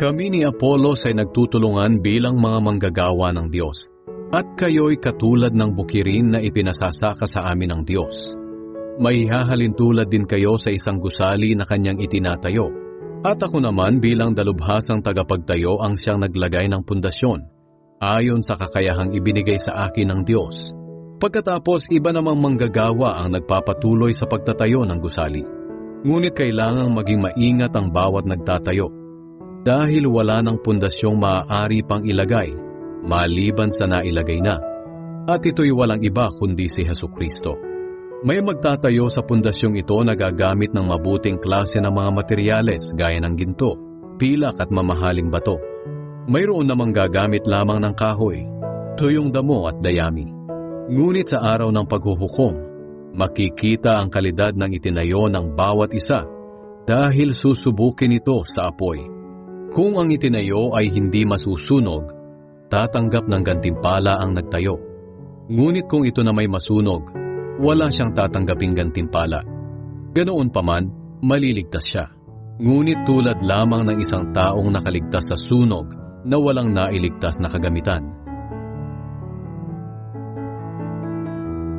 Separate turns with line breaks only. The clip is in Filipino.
Kami ni Apolos ay nagtutulungan bilang mga manggagawa ng Diyos, at kayo'y katulad ng bukirin na ipinasasaka sa amin ng Diyos. Maihahalin tulad din kayo sa isang gusali na kanyang itinatayo, at ako naman bilang dalubhasang tagapagtayo ang siyang naglagay ng pundasyon, ayon sa kakayahang ibinigay sa akin ng Diyos. Pagkatapos iba namang manggagawa ang nagpapatuloy sa pagtatayo ng gusali. Ngunit kailangang maging maingat ang bawat nagtatayo, dahil wala ng pundasyong maaari pang ilagay, maliban sa nailagay na. At ito'y walang iba kundi si Hesukristo. May magtatayo sa pundasyong ito na gagamit ng mabuting klase ng mga materyales gaya ng ginto, pilak at mamahaling bato. Mayroon namang gagamit lamang ng kahoy, tuyong damo at dayami. Ngunit sa araw ng paghuhukom, makikita ang kalidad ng itinayo ng bawat isa dahil susubukin ito sa apoy. Kung ang itinayo ay hindi masusunog, tatanggap ng gantimpala ang nagtayo. Ngunit kung ito na may masunog, wala siyang tatanggaping gantimpala. Ganoon pa man, maliligtas siya. Ngunit tulad lamang ng isang taong nakaligtas sa sunog na walang nailigtas na kagamitan.